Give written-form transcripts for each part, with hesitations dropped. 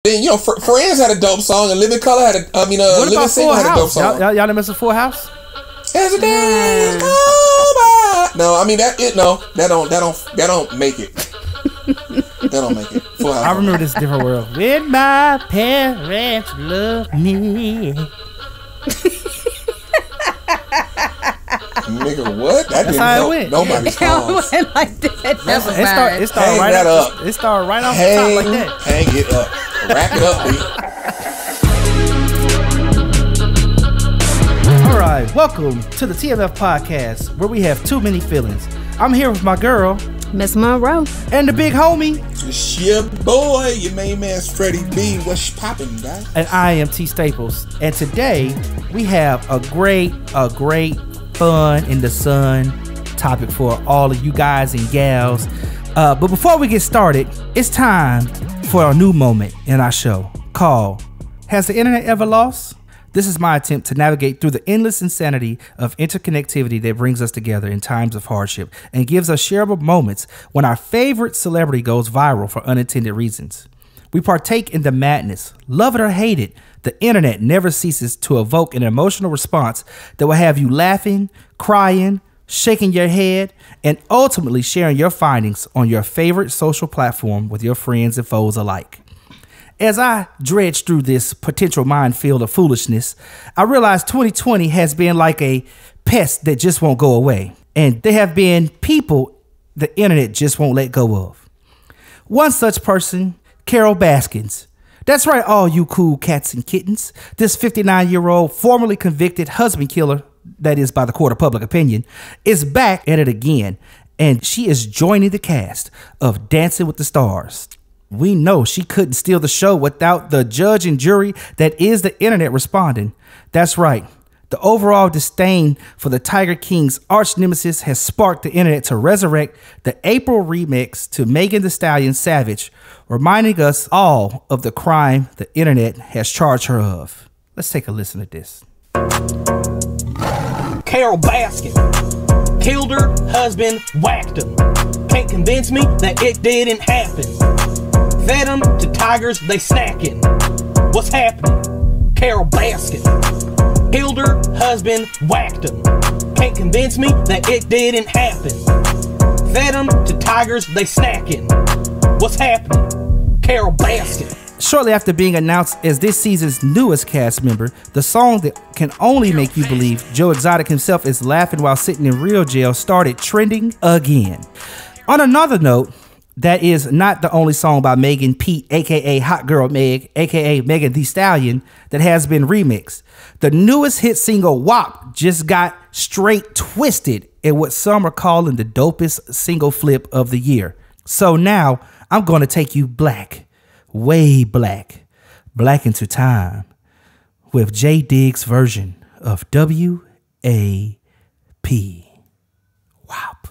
Then Friends had a dope song, and Living Color had Living Single had a dope song. Y'all done mess with Full House? As a day is over. No, I mean that don't make it. That don't make it. Full House. I remember this different world. When my parents love me. Nigga, what? That That's didn't how it help went. nobody's cause. It went like that. Never mind. It started right off. It started right off the top like that. Hang it up. Wrap it up, B. All right, welcome to the TMF podcast, where we have too many feelings. I'm here with my girl, Miss Munroe, and the big homie. It's your boy, your main man's Freddie B. What's poppin', guys? And I am T Staples. And today we have a great fun in the sun topic for all of you guys and gals. But before we get started, it's time for a new moment in our show called Has the Internet Ever Lost? This is my attempt to navigate through the endless insanity of interconnectivity that brings us together in times of hardship and gives us shareable moments when our favorite celebrity goes viral for unintended reasons. We partake in the madness. Love it or hate it, the internet never ceases to evoke an emotional response that will have you laughing, crying, shaking your head, and ultimately sharing your findings on your favorite social platform with your friends and foes alike. As I dredge through this potential minefield of foolishness, I realize 2020 has been like a pest that just won't go away. And there have been people the internet just won't let go of. One such person, Carol Baskins. That's right, all you cool cats and kittens. This 59-year-old formerly convicted husband killer, that is by the court of public opinion, is back at it again. And she is joining the cast of Dancing with the Stars. We know she couldn't steal the show without the judge and jury that is the internet responding. That's right. The overall disdain for the Tiger King's arch nemesis has sparked the internet to resurrect the April remix to Megan Thee Stallion Savage, reminding us all of the crime the internet has charged her of. Let's take a listen to this. Carol Baskin killed her husband, whacked him. Can't convince me that it didn't happen. Fed them to tigers, they snacking. What's happening? Carol Baskin killed her husband, whacked him. Can't convince me that it didn't happen. Fed them to tigers, they snacking. What's happening? Carol Baskin. Shortly after being announced as this season's newest cast member, the song that can only make you believe Joe Exotic himself is laughing while sitting in real jail started trending again. On another note, that is not the only song by Megan Pete, aka Hot Girl Meg, aka Megan Thee Stallion, that has been remixed. The newest hit single, WAP, just got straight twisted in what some are calling the dopest single flip of the year. So now I'm going to take you back, way back into time with J Diggs' version of W.A.P. WAP.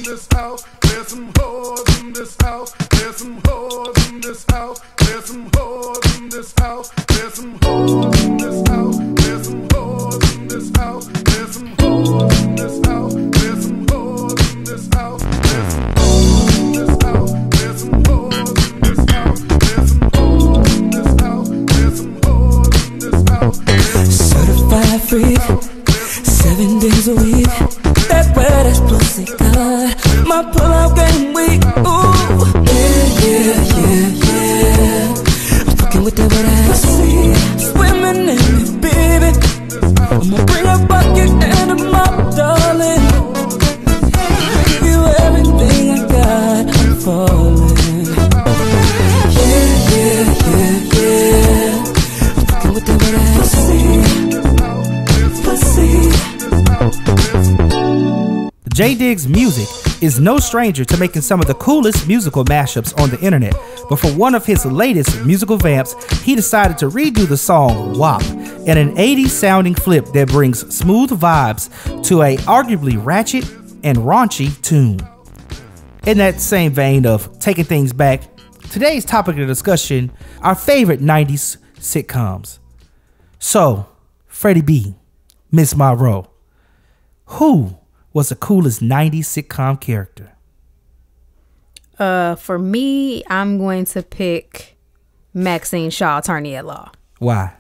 This house, there's some hoes in this house, there's some hoes in this house, there's some hoes in this house, there's some hoes in this house, there's some hoes in this house, there's some hoes in this house, there's some hoes in this house, there's some hoes in this house, there's some hoes in this house, there's some hoes in this house, there's some hoes in this house. Certified freak, 7 days a week. That wet ass pussy good. My pull-out game weak. Ooh, yeah. I'm fucking with that wet ass pussy. Swimming in it, baby. I'ma bring a bucket and a mop, darling. Give you everything I got. I'm falling. Yeah. I'm fucking with that wet ass pussy. J Diggs' music is no stranger to making some of the coolest musical mashups on the internet, but for one of his latest musical vamps, he decided to redo the song WAP in an 80s sounding flip that brings smooth vibes to a arguably ratchet and raunchy tune. In that same vein of taking things back, today's topic of discussion, our favorite 90s sitcoms. So, Freddie B, Miss Munroe, who was the coolest 90s sitcom character? For me, I'm going to pick Maxine Shaw, attorney at law. Why?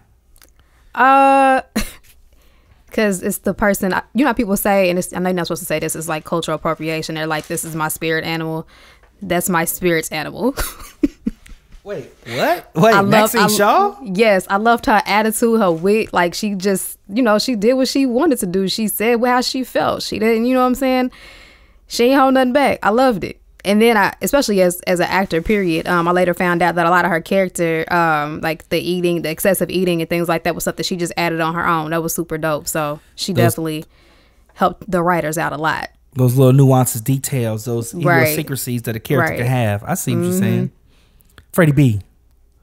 Because it's the person, you know how people say, and I know you're not supposed to say this, it's like cultural appropriation. They're like, this is my spirit animal. That's my spirit's animal. Wait, what? Wait, Maxine Shaw? Yes, I loved her attitude, her wit. Like, she just, you know, she did what she wanted to do. She said how she felt. She didn't, you know what I'm saying? She ain't hold nothing back. I loved it. And then especially as an actor, period, I later found out that a lot of her character, like the excessive eating and things like that was something she just added on her own. That was super dope. So she definitely helped the writers out a lot. Those little nuances, details, those idiosyncrasies that a character can have. I see what you're saying. Freddie B.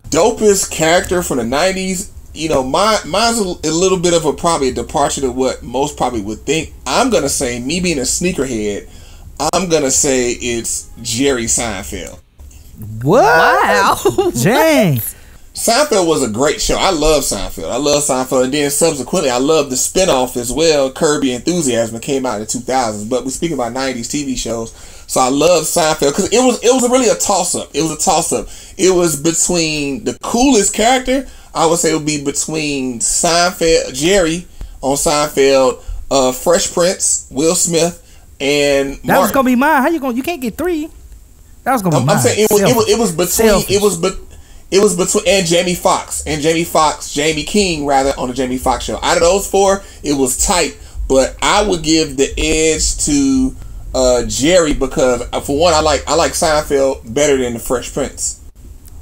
Dopest character from the 90s. You know, mine's a little bit of probably a departure to what most probably would think. I'm going to say, me being a sneakerhead, I'm going to say it's Jerry Seinfeld. What? Wow. Dang. Seinfeld was a great show. I love Seinfeld. And then subsequently, I love the spinoff as well, Curb Your Enthusiasm, that came out in the 2000s. But we're speaking about 90s TV shows. So I love Seinfeld because it was really a toss-up. It was between the coolest character, I would say it would be between Seinfeld, Jerry on Seinfeld, Fresh Prince, Will Smith, and Martin. That was gonna be mine. How you can't get three? That was gonna be mine. I'm saying it was between and Jamie Foxx, Jamie King rather, on the Jamie Foxx show. Out of those four, it was tight, but I would give the edge to Jerry because for one, I like Seinfeld better than the Fresh Prince.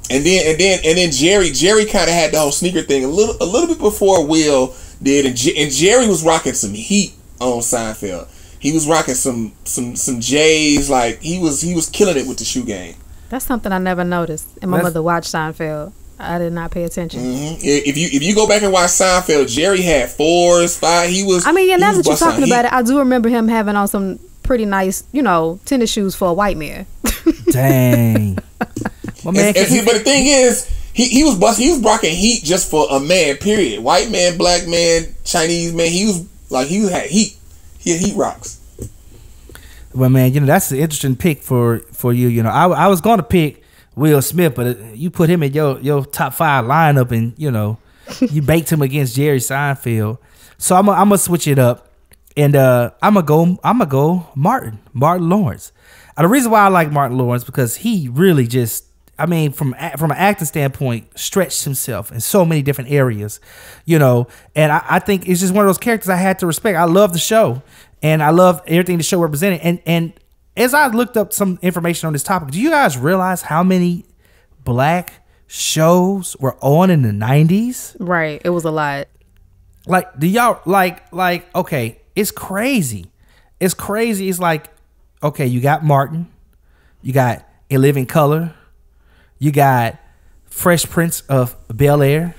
And then Jerry kind of had the whole sneaker thing a little bit before Will did, and Jerry was rocking some heat on Seinfeld. He was rocking some J's, like he was killing it with the shoe game. That's something I never noticed. And my mother watched Seinfeld. I did not pay attention. Mm-hmm. If you go back and watch Seinfeld, Jerry had 4s, 5. He was. I mean, yeah. Now that you're talking about it, I do remember him having on some pretty nice, tennis shoes for a white man. Dang. But the thing is, he was rocking heat just for a man. Period. White man, black man, Chinese man. He had heat. He had heat rocks. Well, man, that's an interesting pick for you. I was going to pick Will Smith, but you put him in your top 5 lineup, and you baked him against Jerry Seinfeld. So I'm gonna switch it up, and I'm gonna go Martin Lawrence. The reason why I like Martin Lawrence because he really just, from an acting standpoint, stretched himself in so many different areas, and I think it's just one of those characters I had to respect. I love the show, and I love everything the show represented. And as I looked up some information on this topic, do you guys realize how many black shows were on in the 90s? Right, it was a lot. Like, do y'all like? Okay, it's crazy. It's crazy. It's like, okay, you got Martin, you got In Living Color. You got Fresh Prince of Bel-Air.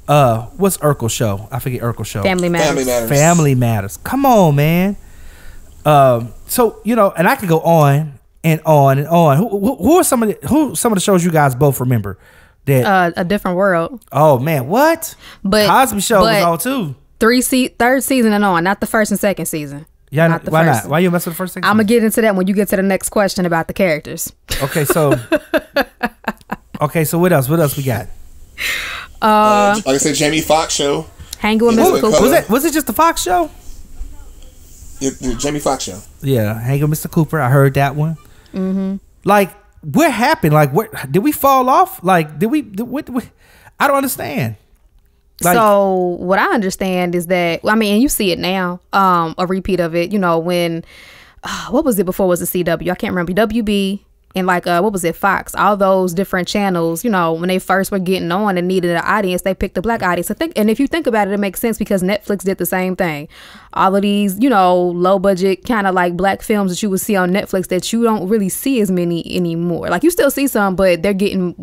What's Urkel's show? I forget Urkel's show. Family Matters. Family Matters. Come on, man. So and I could go on and on and on. Who are some of the shows you guys both remember? That A Different World. Oh man, what? But Cosby Show was on too. Third season and on, not the first and second season. Yeah, why not? Why you mess with the first season? I'm gonna get into that when you get to the next question about the characters. Okay, so what else? What else we got? Like I said, Jamie Foxx show. Hanging with Mr. Cooper. Was it just the Fox show? The Jamie Foxx show. Yeah, Hanging with Mr. Cooper. I heard that one. Mm-hmm. Like, what happened? Like, what did we fall off? Like, what I don't understand. Like, so what I understand is that, and you see it now, a repeat of it, when, what was it before was the CW? I can't remember. WB and what was it? Fox, all those different channels, when they first were getting on and needed an audience, they picked the black audience. And if you think about it, it makes sense because Netflix did the same thing. All of these, low budget kind of like black films that you would see on Netflix that you don't really see as many anymore. Like you still see some, but they're getting,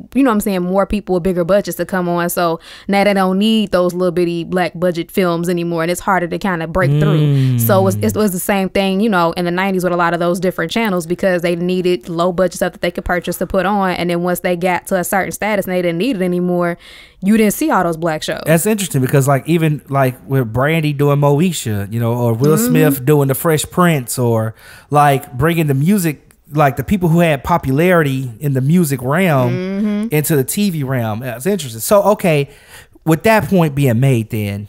more people with bigger budgets to come on. So now they don't need those little bitty black budget films anymore. And it's harder to kind of break through. So it was the same thing, in the 90s with a lot of those different channels because they needed low budget stuff that they could purchase to put on. And then once they got to a certain status and they didn't need it anymore, you didn't see all those black shows. That's interesting because even with Brandy doing Moesha, or Will Smith doing the Fresh Prince, or like bringing the music like the people who had popularity in the music realm into the TV realm. That's interesting. So, okay, with that point being made, then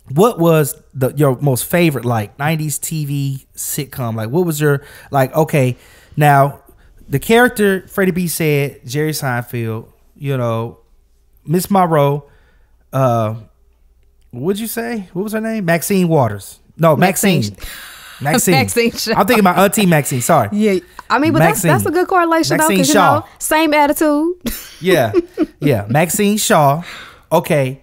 what was your most favorite like 90s TV sitcom? Like, what was your like? Okay, now the character Freddie B said Jerry Seinfeld. You know, Miss Munroe. What'd you say? What was her name? Maxine Waters. No, Maxine. Maxine. I'm thinking about Auntie Maxine. Sorry. Yeah, I mean, but that's a good correlation though, because you know, same attitude. yeah. Maxine Shaw. Okay,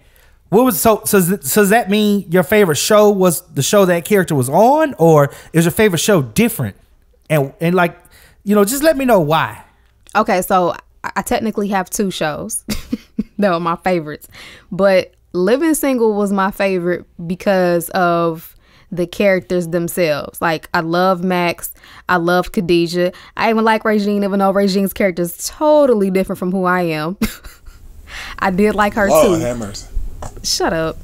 what was so does that mean your favorite show was the show that character was on, or is your favorite show different? And like, you know, just let me know why. Okay, so I technically have 2 shows that were my favorites, but Living Single was my favorite because of the characters themselves. Like, I love Max, I love Khadijah, I even like Regine, even though Regine's character is totally different from who I am. I did like her too. Hammers. Shut up.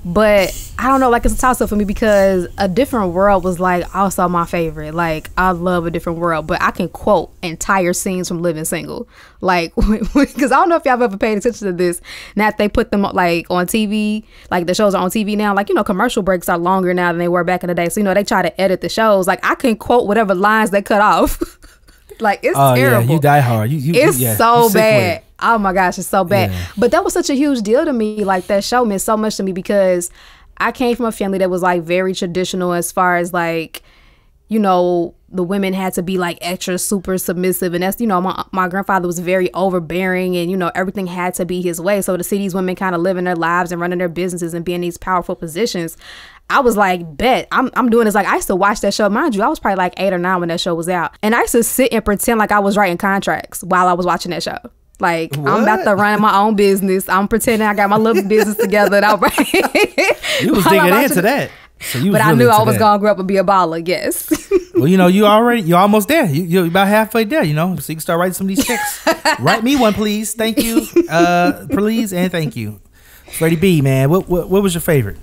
But I don't know, like, it's a toss up for me because A Different World was like also my favorite. Like, I love A Different World, but I can quote entire scenes from Living Single. Like, because I don't know if y'all ever paid attention to this. Now that they put them like on TV, like the shows are on TV now, like, you know, commercial breaks are longer now than they were back in the day. So, you know, they try to edit the shows. Like, I can quote whatever lines they cut off. Like, it's terrible. Yeah, you die hard. It's so bad. Oh my gosh, it's so bad. Yeah. But that was such a huge deal to me. Like, that show meant so much to me because I came from a family that was like very traditional as far as like, you know, the women had to be like extra super submissive, and that's, you know, my grandfather was very overbearing, and, you know, everything had to be his way. So to see these women kind of living their lives and running their businesses and being in these powerful positions, I was like, bet I'm doing this. Like, I used to watch that show. Mind you, I was probably like 8 or 9 when that show was out, and I used to sit and pretend like I was writing contracts while I was watching that show. Like, what? I'm about to run my own business. I'm pretending I got my little business together. And you was digging into that. So you but I knew I was gonna grow up and be a baller. Yes. Well, you know, you're almost there. You're about halfway there. You know, so you can start writing some of these checks. Write me one, please. Thank you, please, and thank you. Freddie B, man, what was your favorite?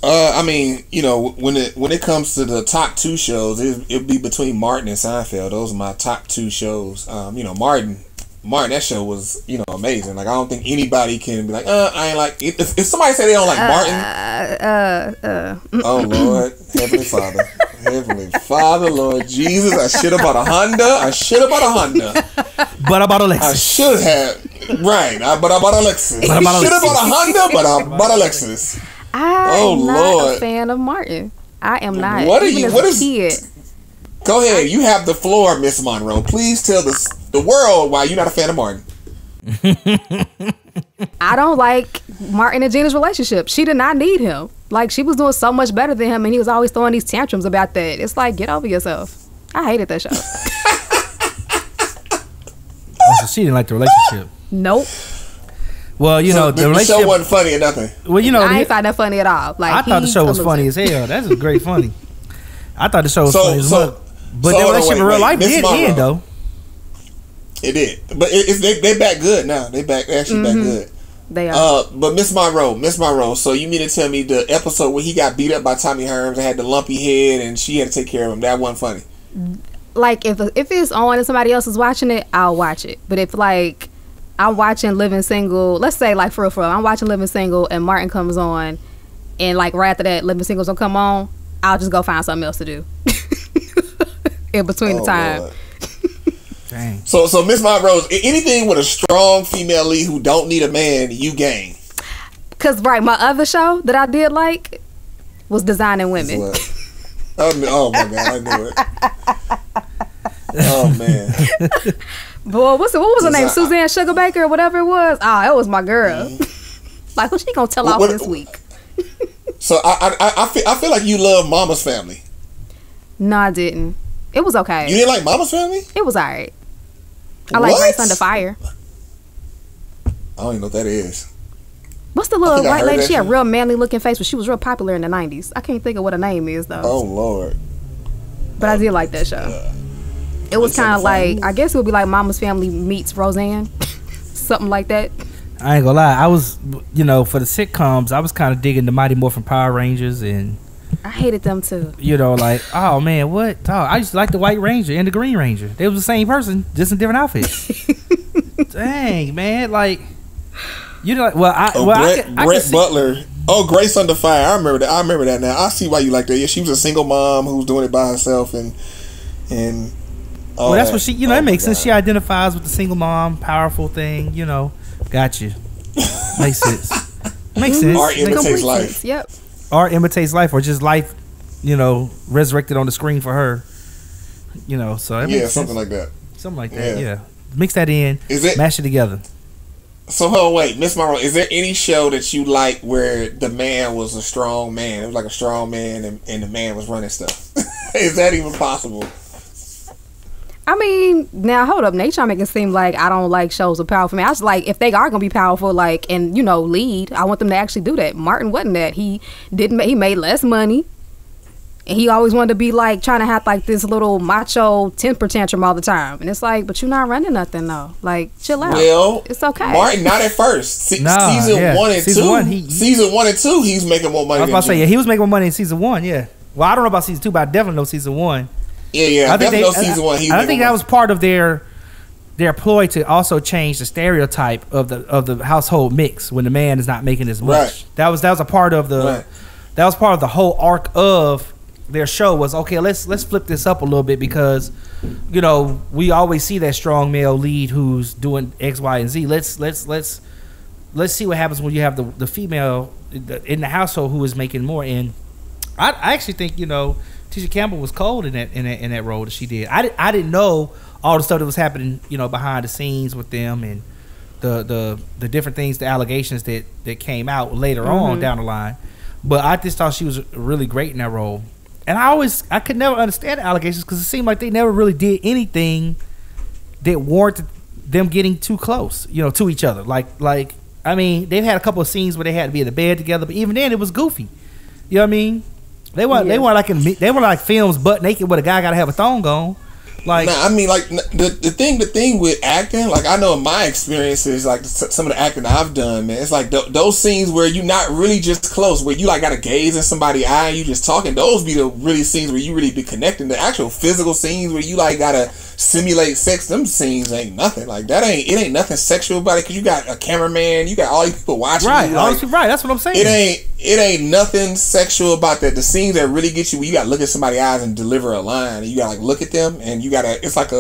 I mean, you know, when it comes to the top 2 shows, it'd be between Martin and Seinfeld. Those are my top 2 shows. You know, Martin, that show was, you know, amazing. Like, I don't think anybody can be like, I ain't like. If somebody say they don't like Martin, oh Lord, Heavenly Father, Lord Jesus, I should have bought a Honda. But I bought a Lexus. I should have, right? But I bought a Lexus. Should have bought a Honda, but I bought a Lexus. I'm not a fan of Martin. I am not. What is kid? Go ahead. You have the floor, Miss Munroe. Please tell the world why you're not a fan of Martin. I don't like Martin and Gina's relationship. She did not need him. Like, she was doing so much better than him, and he was always throwing these tantrums about that. It's like, get over yourself. I hated that show. So she didn't like the relationship. Nope. Well, you know, the relationship show wasn't funny or nothing. Well, you know, I ain't find that funny at all. Like, I thought the show was funny as hell. That's great funny. I thought the show was funny as well. But the relationship in real life did end, though. It did, but they back good now. They actually back good. They are. But Miss Munroe. So you mean to tell me the episode where he got beat up by Tommy Herms and had the lumpy head and she had to take care of him? That wasn't funny. Like, if it's on and somebody else is watching it, I'll watch it. But if, like, I'm watching Living Single, let's say, like, for real, I'm watching Living Single and Martin comes on, and, like, right after that, Living Single's gonna come on, I'll just go find something else to do in between the time. Lord. Dang. So Miss Munroe, anything with a strong female lead who don't need a man, you gang. Cause my other show that I did like was Designing Women. Oh my God, I knew it. Oh man. Boy, what was her name? Suzanne Sugarbaker or whatever it was. That was my girl. Like, who's she gonna tell off this week? So I feel like you love Mama's Family. No, I didn't. It was okay. You didn't like Mama's Family? It was alright. I like Grace Under Fire. I don't even know what that is. What's the little white lady? She had a real manly looking face, but she was real popular in the 90s. I can't think of what her name is though. Oh Lord. But I did like that show. It was kind of like, I guess it would be like Mama's Family meets Roseanne. Something like that. I ain't gonna lie. I was, you know, for the sitcoms, I was kind of digging the Mighty Morphin Power Rangers and I hated them too. You know, like, oh man, what? Oh, I used to like the White Ranger and the Green Ranger. They was the same person, just in different outfits. Dang, man, like, you know, Brett Butler. Oh, Grace Under Fire. I remember that. I remember that now. I see why you like that. Yeah, she was a single mom who was doing it by herself, and well, that's what she. You know, it makes sense. She identifies with the single mom, powerful thing. You know, got you. Makes sense. Makes sense. Art imitates life. Yep. Art imitates life, or just life, you know, resurrected on the screen for her. You know, so it makes something sense. like that. Something like that. Yeah. Mix that in. Mash it together. So, wait, Miss Munroe, is there any show that you like where the man was a strong man? It was like a strong man, and the man was running stuff. Is that even possible? I mean, now hold up. Nate trying to make it seem like I don't like shows with powerful men. I was like, if they are gonna be powerful, like, and you know, lead, I want them to actually do that. Martin wasn't that. He made less money, and he always wanted to be like trying to have like this little macho temper tantrum all the time. And it's like, but you're not running nothing though. Like, chill out. Well, it's okay. Martin, not at first. Season 1 and 2. Season 1 and 2, he's making more money. I was about to say, yeah, he was making more money in season 1. Yeah. Well, I don't know about season 2, but I definitely know season 1. Yeah. I definitely know season 1. I think that was part of their ploy to also change the stereotype of the household mix when the man is not making as much. Right. That was a part of the that was part of the whole arc of their show was, okay, let's flip this up a little bit, because you know we always see that strong male lead who's doing X, Y, and Z. Let's see what happens when you have the female in the household who is making more. And I actually think, you know, Tisha Campbell was cold in that role that she did. I didn't know all the stuff that was happening, you know, behind the scenes with them, and the different things, the allegations that came out later on down the line. But I just thought she was really great in that role. And I could never understand the allegations, because it seemed like they never really did anything that warranted them getting too close, you know, to each other. Like I mean, they've had a couple of scenes where they had to be in the bed together, but even then it was goofy. You know what I mean? They weren't like films butt naked where the guy got to have a thong on. Like, I mean, like the thing with acting, like I know in my experiences, like some of the acting I've done, man, it's like those scenes where you're not really just close, where you like gotta gaze in somebody's eye and you just talking. Those be the really scenes where you really be connecting. The actual physical scenes where you like gotta simulate sex, them scenes ain't nothing. Like it ain't nothing sexual about it, because you got a cameraman, you got all these people watching. Right, you, like, right. That's what I'm saying. It ain't nothing sexual about that. The scenes that really get you, where you gotta look at somebody's eyes and deliver a line, and you gotta like look at them, and you gotta, it's like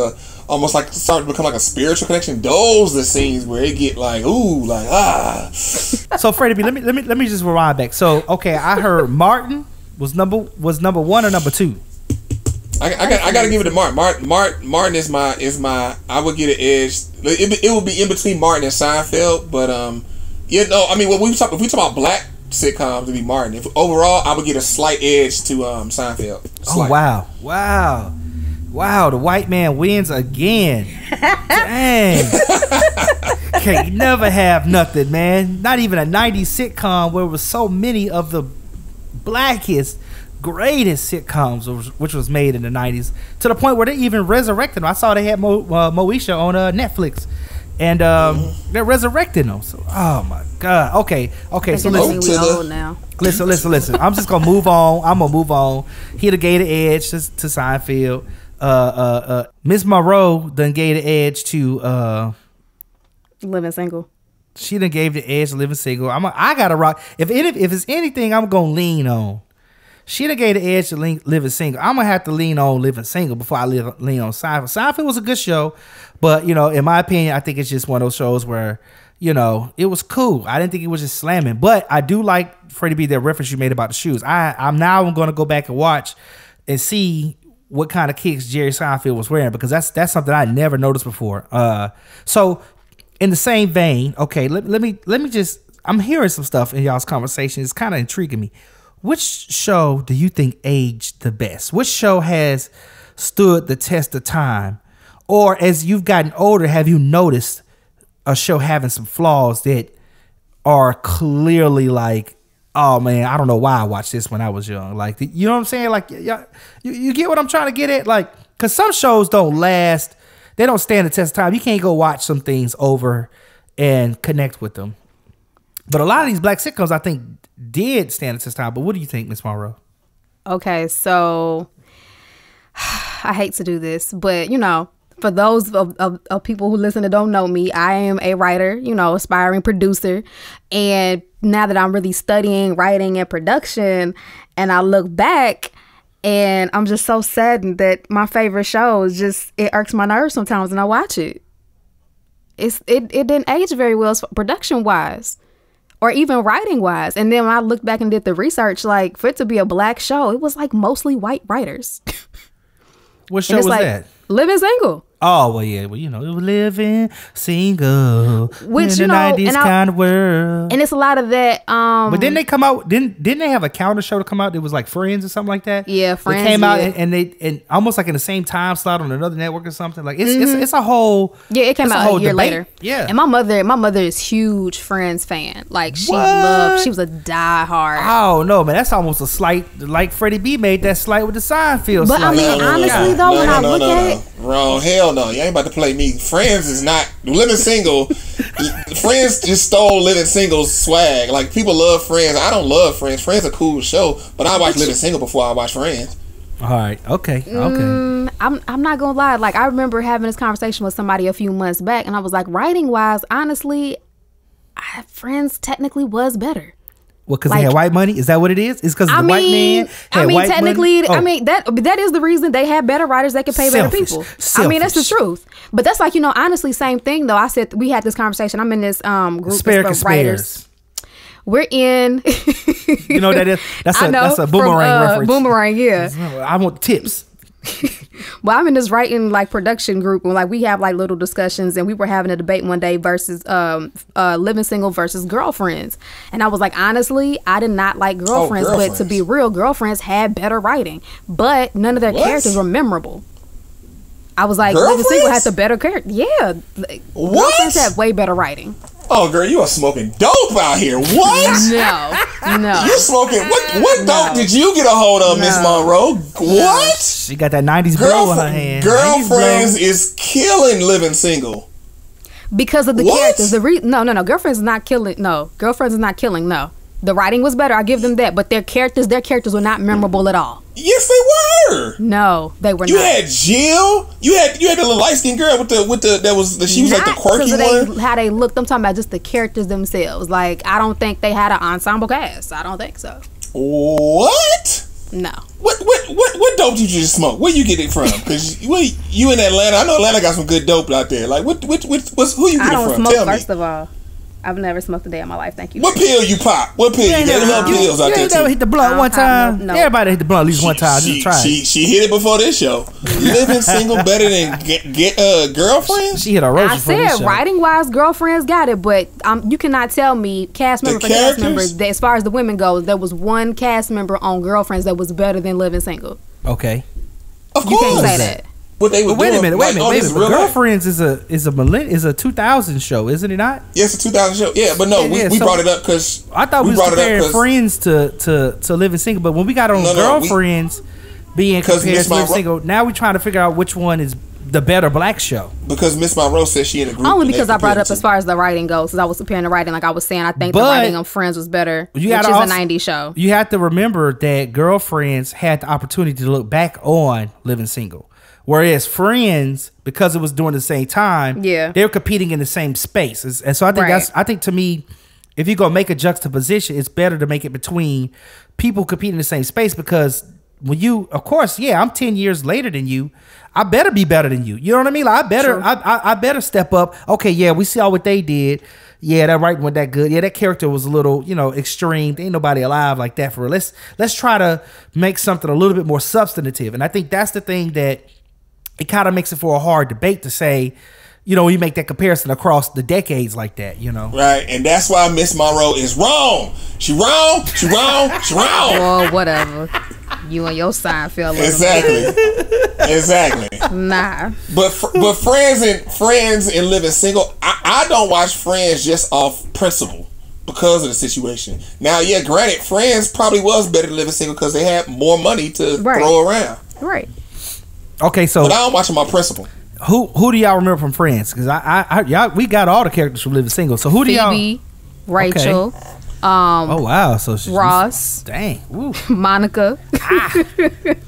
almost like start to become like a spiritual connection. Those are the scenes where it get like, ooh, like So Freddie B, let me just rewind back. So okay, I heard Martin was number 1 or number 2. I gotta give it to Martin. Martin is my. I would get an edge. It would be in between Martin and Seinfeld, but you know, I mean, if we talk about black sitcoms, it'd be Martin. If overall, I would get a slight edge to Seinfeld. Slight. Oh wow, the white man wins again. Dang. Can't never have nothing, man. Not even a 90s sitcom where there was so many of the blackest, greatest sitcoms which was made in the 90s, to the point where they even resurrected them. I saw they had Moesha on Netflix, and they're resurrecting them. So, oh my god. Okay. So listen. I'm just gonna move on. He done gave the edge to Seinfeld. Miss Munroe done gave the edge to Living Single. She done gave the edge to Living Single. I gotta rock. If it's anything I'm gonna lean on, she done gave the edge to Living Single. I'm gonna have to lean on Living Single before I lean on Seinfeld. Seinfeld was a good show, but you know, in my opinion, I think it's just one of those shows where, you know, it was cool. I didn't think it was just slamming, but I do like, Freddie B, that reference you made about the shoes. I'm gonna go back and watch and see what kind of kicks Jerry Seinfeld was wearing, because that's something I never noticed before. So in the same vein, okay, let me just, I'm hearing some stuff in y'all's conversation. It's kind of intriguing me. Which show do you think aged the best? Which show has stood the test of time? Or as you've gotten older, have you noticed a show having some flaws that are clearly like, oh man, I don't know why I watched this when I was young. Like, you know what I'm saying? Like, you get what I'm trying to get at? Like, because some shows don't last. They don't stand the test of time. You can't go watch some things over and connect with them. But a lot of these black sitcoms, I think, did stand the test of time. But what do you think, Miss Munroe? Okay, so I hate to do this, but you know, for those of people who listen that don't know me, I am a writer, you know, aspiring producer. And now that I'm really studying writing and production, and I look back and I'm just so saddened that my favorite show is just, it irks my nerves sometimes when I watch it. It didn't age very well production wise or even writing wise. And then when I looked back and did the research, like for it to be a black show, it was like mostly white writers. What show was like, that? Living Single. Oh, well, yeah. Well, you know, it was Living Single. Which, in the 90s kind of world. And it's a lot of that. But didn't they come out, didn't they have a counter show to come out that was like Friends or something like that? Yeah, Friends. They came out and almost like in the same time slot on another network or something. Like it's a whole. Yeah, it came out a year later. Yeah. And my mother is huge Friends fan. Like she was a diehard. Oh no, man, that's almost a slight, like Freddie B made that slight with the Seinfeld. But I mean, honestly though, when I look at it, wrong, hell no, you ain't about to play me. Friends is not Living Single. Friends just stole Living Single's swag. Like people love Friends. I don't love Friends. Friends a cool show, but I watch Living Single before I watch Friends. All right, okay. I'm not gonna lie. Like I remember having this conversation with somebody a few months back, and I was like, writing wise, honestly, Friends technically was better. Well, because they had white money? Is that what it is? It's because the white man had white technically, money? Oh. I mean, that is the reason they had better writers that could pay better people. I mean, that's the truth. But that's like, you know, honestly, same thing, though. I said, we had this conversation. I'm in this group of writers. We're in. You know what that is? That's a Boomerang reference. Boomerang, yeah. I want tips. Well, I'm in this writing like production group, and like we have like little discussions, and we were having a debate one day versus Living Single versus Girlfriends, and I was like, honestly, I did not like Girlfriends, but to be real, Girlfriends had better writing, but none of their characters were memorable. I was like, Living Single had the better character. Yeah, Girlfriends had way better writing. Oh, girl, you are smoking dope out here. What? No. You smoking? What dope did you get a hold of, Miss Munroe? What? She got that 90s blow in her hand. Girlfriends is killing Living Single. Because of the characters. No. Girlfriends is not killing. No. Girlfriends is not killing. No. The writing was better. I give them that. But their characters were not memorable at all. Yes, they were. No, they were not. You had Jill. You had the little light skinned girl with the she was like the quirky one. How they looked. I'm talking about just the characters themselves. Like I don't think they had an ensemble cast. I don't think so. What? No. What dope did you just smoke? Where you get it from? Because you in Atlanta. I know Atlanta got some good dope out there. Like who you get it from? I don't smoke. First of all, I've never smoked a day in my life. Thank you. What pill you pop? What pill you got? Love pills out there too. You never hit the blunt one time? No. Everybody hit the blunt at least one time. Just try it. She hit it before this show. Living Single better than Girlfriends? She hit a roast. I said writing wise, Girlfriends got it, but you cannot tell me cast member for cast member that as far as the women goes, there was one cast member on Girlfriends that was better than Living Single. Okay. Of course. You can't say that. What they were wait a minute. But Girlfriends is a 2000 show, isn't it not? Yes, a 2000 show. Yeah, but no, we brought it up because I thought we was comparing Friends to Living Single, but when we got on Girlfriends being compared to Living Single, now we're trying to figure out which one is the better black show. Because Miss Munroe said she in a group. Only because I brought it up as far as the writing goes, because I was comparing the writing. Like I was saying, I think the writing on Friends was better, which is a 90s show. You have to remember that Girlfriends had the opportunity to look back on Living Single. Whereas Friends, because it was during the same time, they were competing in the same space. And so I think I think to me, if you're gonna make a juxtaposition, it's better to make it between people competing in the same space, because when you, of course, I'm 10 years later than you, I better be better than you. You know what I mean? Like I better step up. Okay, we saw what they did. Yeah, that writing wasn't that good. Yeah, that character was a little, extreme. Ain't nobody alive like that for real. Let's try to make something a little bit more substantive. And I think that's the thing that it kind of makes it for a hard debate to say, you make that comparison across the decades like that, Right, and that's why Miss Munroe is wrong. She wrong. Well, whatever. You and your Seinfeld. Exactly. Nah. But Friends and Living Single, I don't watch Friends just off principle because of the situation. Now, yeah, granted, Friends probably was better than Living Single because they had more money to throw around. Right. Okay, so but I don't watch them on principle. Who do y'all remember from Friends? Because we got all the characters from Living Single. So who do y'all? Phoebe, Rachel. Okay. Oh wow! So Ross, dang, woo. Monica. I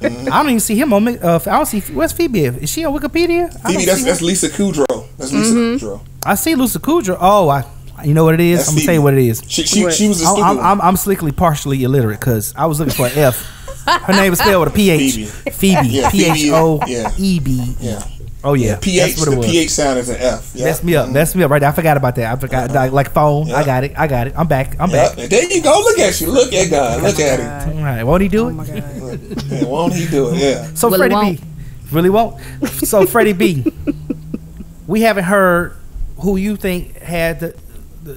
don't even see him on. I don't see where's Phoebe? Is she on Wikipedia? Phoebe, that's Lisa Kudrow. That's Lisa Kudrow. I see Lisa Kudrow. Oh, you know what it is? That's I'm gonna tell you what it is. She was a stupid one. I'm slickly partially illiterate because I was looking for an F. Her name is spelled with a PH. Phoebe. Yeah, P-H-O-E-B. Yeah. Oh yeah, PH. That's what it The was. PH sound is an F. Yeah. Messed me up. Messed me up right there. I forgot about that. I forgot. Like phone. Yeah. I got it. I'm back. I'm back. And there you go. Look at you. Look at God. Look at him. All right. Won't he do it? Oh my God. Yeah, won't he do it? Yeah. So Really Freddie won't. B. Really won't. So Freddie B. We haven't heard who you think had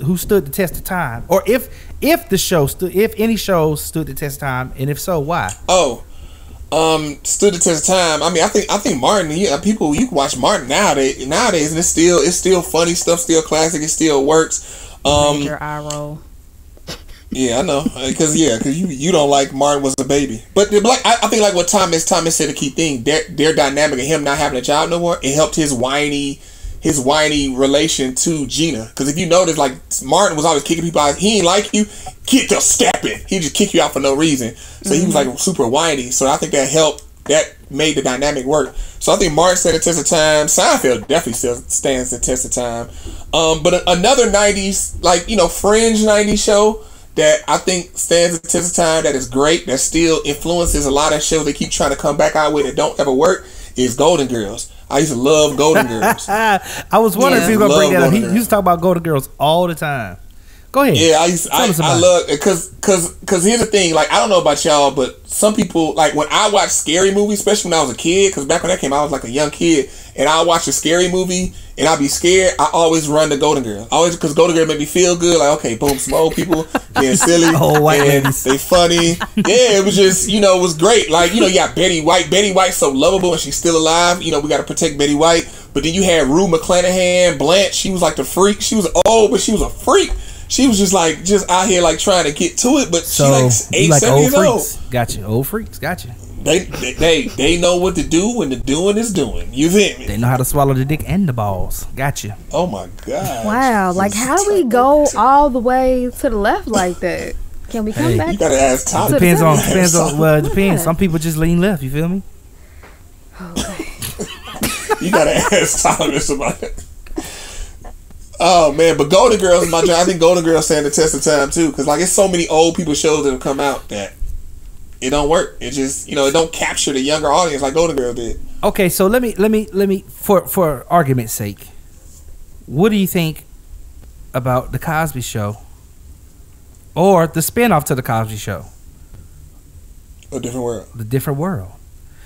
who stood the test of time, or if any shows stood the test of time, and if so, why? Stood the test of time. I mean, I think Martin. Yeah, people, you can watch Martin nowadays, and it's still funny stuff, still classic, it still works. Major eye roll. Yeah, I know, because you don't like Martin was a baby, but I think like what Thomas said, a key thing, their dynamic of him not having a job no more, it helped his whiny relation to Gina. Because if you notice, like Martin was always kicking people out. He ain't like you, get the stepping. He just kick you out for no reason. So he was like super whiny. So I think that helped. That made the dynamic work. So I think Martin stood the test of time. Seinfeld definitely still stands the test of time. But another 90s, like fringe 90s show that I think stands the test of time, that is great, that still influences a lot of shows they keep trying to come back out with that don't ever work, is Golden Girls. I used to love Golden Girls. I was wondering if you were gonna bring that up. He used to talk about Golden Girls all the time. Go ahead. Yeah, I love it because here's the thing. Like, I don't know about y'all, but some people, like, when I watch scary movies, especially when I was a kid, because back when that came out, I was like a young kid, and I watch a scary movie and I'd be scared. I always run to Golden Girls. Always, because Golden Girls made me feel good. Like, okay, boom, some old people being silly and they funny. Yeah, it was just, it was great. Like, you got Betty White. Betty White's so lovable and she's still alive. We got to protect Betty White. But then you had Rue McClanahan, Blanche. She was like the freak. She was old, but she was a freak. She was just out here like trying to get to it, but so she like 8-7 years old. Got you, old freaks. Got you. They know what to do when the doing is doing. You feel me? They know how to swallow the dick and the balls. Got you. Oh my God! Wow! Like, how do we go all the way to the left like that? Can we come back? You gotta ask Tom. Depends on. Well, it depends. Some people just lean left. You feel me? Okay. You gotta ask Thomas about it. Oh man, but Golden Girls is my job. I think Golden Girls stand the test of time too, because like it's so many old people shows that have come out that it don't work. It just it don't capture the younger audience like Golden Girls did. Okay, so let me for argument's sake, what do you think about the Cosby Show or the spinoff to the Cosby Show? A Different World. The Different World.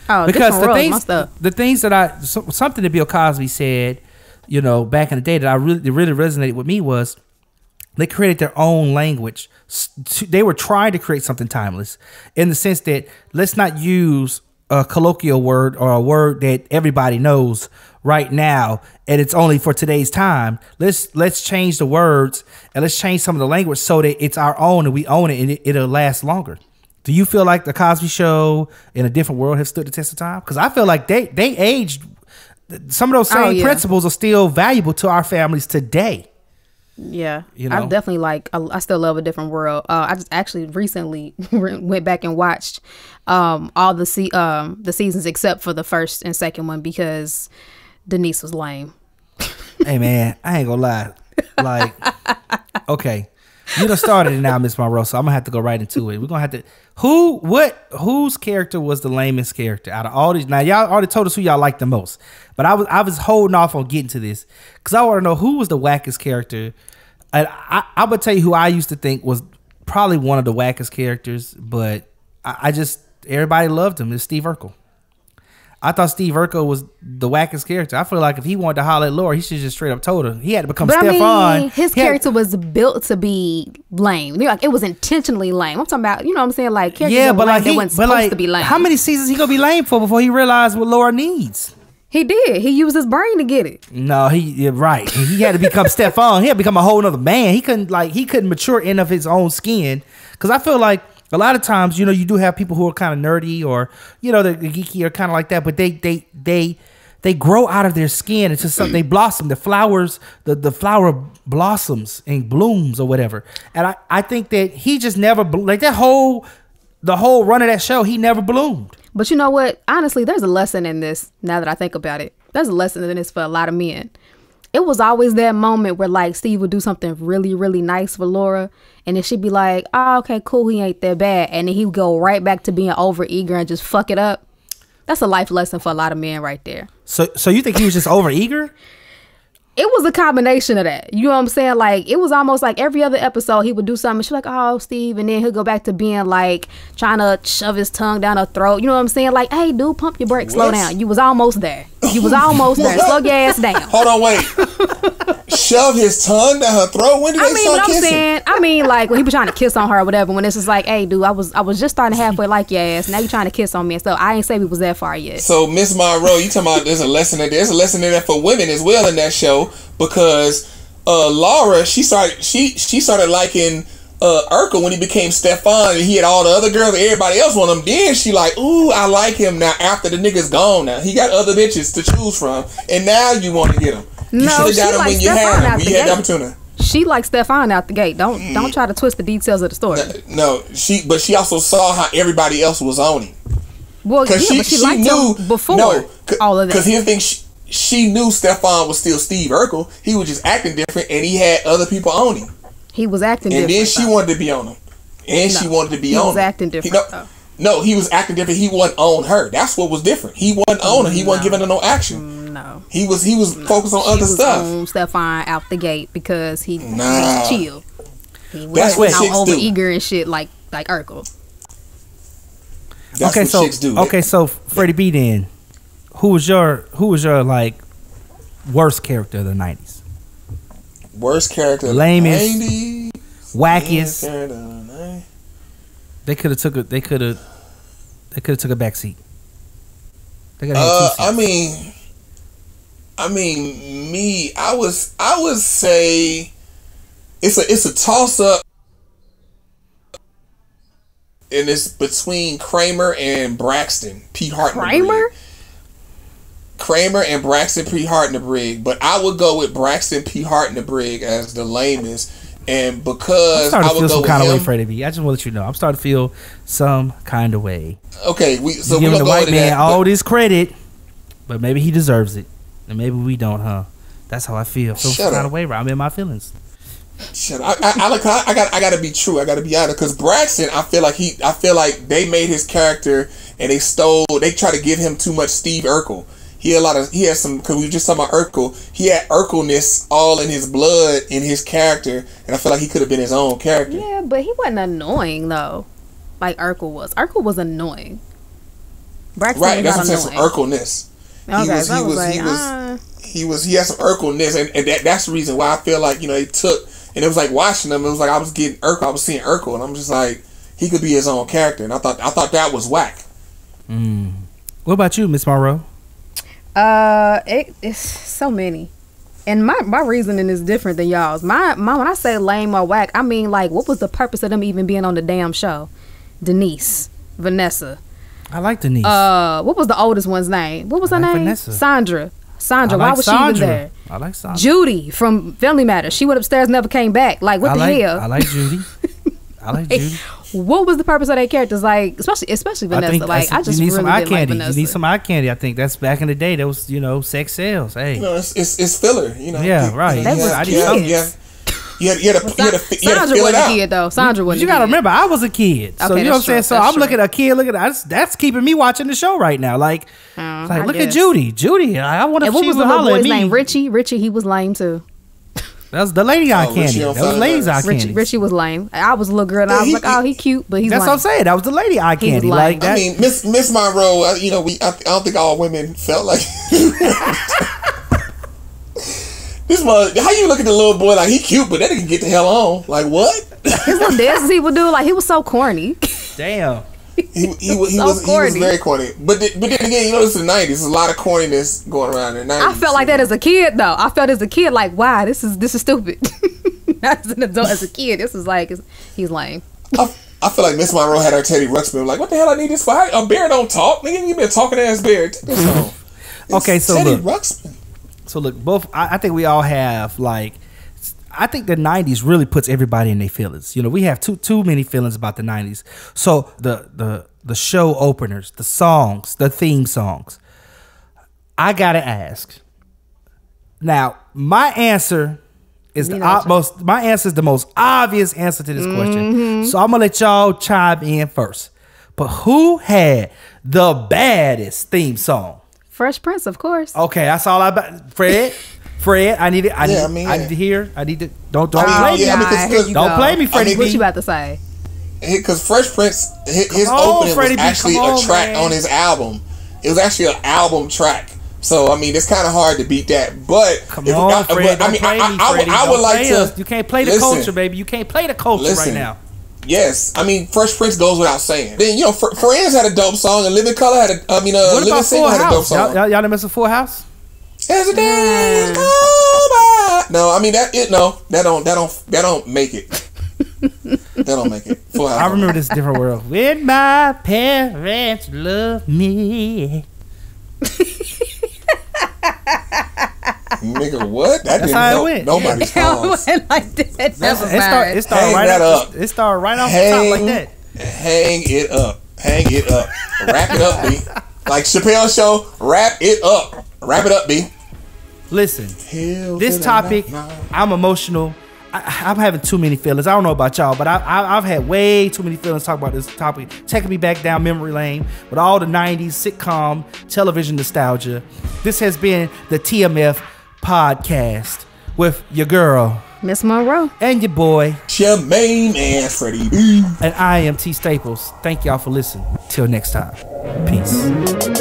Oh, because the things that something that Bill Cosby said, back in the day that really resonated with me was they created their own language. They were trying to create something timeless in the sense that let's not use a colloquial word or a word that everybody knows right now and it's only for today's time. Let's change the words and let's change some of the language so that it's our own and we own it and it'll last longer. Do you feel like the Cosby Show and A Different World have stood the test of time? Because I feel like they aged. Some of those same principles are still valuable to our families today. Yeah, I definitely I still love A Different World. I just actually recently went back and watched all the seasons except for the first and second one because Denise was lame. Hey man, I ain't gonna lie. Like, okay, you done started it now, Miss Munroe, so I'm gonna have to go right into it. We're gonna have to. Whose character was the lamest character out of all these? Now y'all already told us who y'all liked the most, but I was holding off on getting to this because I want to know who was the wackest character. And I would tell you who I used to think was probably one of the wackest characters, but I just everybody loved him. It's Steve Urkel. I thought Steve Urkel was the wackest character. I feel like if he wanted to holler at Laura, he should just straight up told her. He had to become Stefan. His character was built to be lame. Like, it was intentionally lame. I'm talking about, what I'm saying? Like, characters that wasn't supposed to be lame. How many seasons he gonna be lame for before he realized what Laura needs? He did. He used his brain to get it. No, you're right. He had to become Stefan. He had to become a whole nother man. He couldn't mature in of his own skin. Because I feel like a lot of times, you do have people who are kind of nerdy or, they're geeky or kind of like that, but they grow out of their skin into something. They blossom. The flowers, the flower blossoms and blooms or whatever. And I think that he just never like the whole run of that show. He never bloomed. But you know what? Honestly, there's a lesson in this. Now that I think about it, there's a lesson in this for a lot of men. It was always that moment where like Steve would do something really, really nice for Laura, and then she'd be like, "Oh, okay, cool, he ain't that bad," and then he would go right back to being over eager and just fuck it up. That's a life lesson for a lot of men right there. So you think he was just over eager? It was a combination of that. You know what I'm saying? Like, it was almost like every other episode he would do something. She's like, "Oh, Steve," and then he'll go back to being like trying to shove his tongue down her throat. You know what I'm saying? Like, "Hey, dude, pump your brakes, slow down." You was almost there. You was almost there. Slow your ass down. Hold on, wait. Shove his tongue down her throat? When did they start kissing? I mean, like when he was trying to kiss on her or whatever. When it's just like, "Hey, dude, I was just starting to halfway like your ass. Now you trying to kiss on me." So I ain't say we was that far yet. So Miss Munroe, you talking about there's a lesson in there for women as well in that show, because Laura, she started liking Urkel when he became Stefan, and he had all the other girls and everybody else want him. Then she like, "Ooh, I like him now after the nigga's gone now. He got other bitches to choose from, and now you want to get him. You should have got him when you had him. When you had the opportunity." She liked Stefan out the gate. Don't try to twist the details of the story. No, she also saw how everybody else was on him. Well, yeah, but she liked him before all of that. Because here's the thing, she knew Stefan was still Steve Urkel. He was just acting different, and he had other people on him. He was acting different. And then she wanted to be on him. And she wanted to be on him. He was acting different. No, he was acting different. He wasn't on her. That's what was different. He wasn't on her. He wasn't giving her no action. No. He was focused on other stuff. He was on Stefan out the gate because he was chill. He That's what wasn't chicks over do. eager and shit like Urkel. That's what chicks do. Okay, so Freddie B then, who was your like worst character of the 90s? Worst character of Lamest, the 90s. Wackiest. They could have took a back seat. They could have I mean, me, I would say it's a toss up, and it's between Kramer and Braxton P. Hartnebrig. Kramer and Braxton P. Hartnebrig, but I would go with Braxton P. Hartnebrig as the lamest, and because I'm starting to feel go some with kind of him, way, Freddie B. I just want to let you know, I'm starting to feel some kind of way. Okay, we're giving the white man all this credit, but maybe he deserves it, and maybe we don't, huh? That's how I feel. Feel some kind of way, right? I'm in my feelings. Shut up. I gotta be true. I gotta be honest. Because Braxton, I feel like they made his character and they try to give him too much Steve Urkel. He had some, because we were just talking about Urkel. He had Urkelness all in his blood, in his character, and I feel like he could have been his own character. Yeah, but he wasn't annoying though, like Urkel was. Urkel was annoying. Braxton Right, was that's what I'm saying. Some Urkelness. He had some Urkelness, and that's the reason why I feel like, it took, and it was like watching him. It was like I was getting Urkel. I was seeing Urkel, and I'm just like, he could be his own character, and I thought that was whack. What about you, Miss Munroe? It's so many, and my reasoning is different than y'all's. My when I say lame or whack, I mean like, what was the purpose of them even being on the damn show? Denise, Vanessa. I like Denise. What was the oldest one's name? What was her name? Vanessa. Sandra. Like why was she even there? I like Sandra. Judy from Family Matters. She went upstairs, never came back. Like, what the hell? I like Judy. Judy. What was the purpose of their characters? Like, especially Vanessa. I just really didn't like Vanessa. You need some eye candy. I think that's back in the day. That was, sex sales. Hey, it's filler. Yeah, right. Sandra wasn't a kid though. Sandra wasn't. You gotta remember, I was a kid. So you know what I'm saying. So I'm looking at a kid. That's keeping me watching the show right now. Like look at Judy. I want to. And what was the little boy's name? Richie. He was lame too. That was the lady eye candy. That was ladies eye candy. Richie was lame. I was a little girl and I was like, oh, he cute, but he's lame. That's what I'm saying. That was the lady eye candy. Like that. I mean, Miss Munroe, I don't think all women felt like this mother. How you look at the little boy like he cute, but that nigga get the hell on? Like what? His little dances he would do, like he was so corny. Damn. He was very corny. But then again, it's the 90s. There's a lot of corniness going around in the 90s. I felt like that as a kid though. I felt as a kid like, wow, this is stupid. Not as an adult, as a kid, this is like, he's lame. I feel like Miss Munroe had her Teddy Ruxpin like, what the hell I need this for? A bear don't talk. Nigga, you been talking ass bear. Take this home. Okay, so Teddy look. Ruxpin. So look, both. I think we all have like. I think the '90s really puts everybody in their feelings. You know, we have too many feelings about the '90s. So the show openers, the songs, the theme songs. I gotta ask. Now, my answer is the most obvious answer to this question. So I'm gonna let y'all chime in first. But who had the baddest theme song? Fresh Prince, of course. Okay, that's all about. Fred, I need to hear. I need to don't play me. Don't play me, Freddie. What you about to say? Because Fresh Prince, his opening was actually a track on his album. It was actually an album track. So I mean, it's kind of hard to beat that. But Fred, I would like to. You can't play the culture, baby. You can't play the culture right now. Yes, I mean, Fresh Prince goes without saying. Then you know, Friends had a dope song, and Living Color had a. Living Single had a dope song. Y'all done mess with Full House? As the days go by. No, I mean that don't make it. That don't make it. Full House. I remember this different world. When my parents love me. Nigga, what? That's how it went. Nobody's cause. It went like that. It started right off the top like that. Hang it up. Wrap it up, B. Like Chappelle's show, wrap it up. Wrap it up, B. Listen, this topic, I'm emotional. I'm having too many feelings. I don't know about y'all, but I've had way too many feelings talking about this topic, taking me back down memory lane with all the 90s sitcom television nostalgia. This has been the TMF podcast with your girl, Miss Munroe, and your boy, your main man, Freddie B. And I am T Staples. Thank y'all for listening. Till next time. Peace.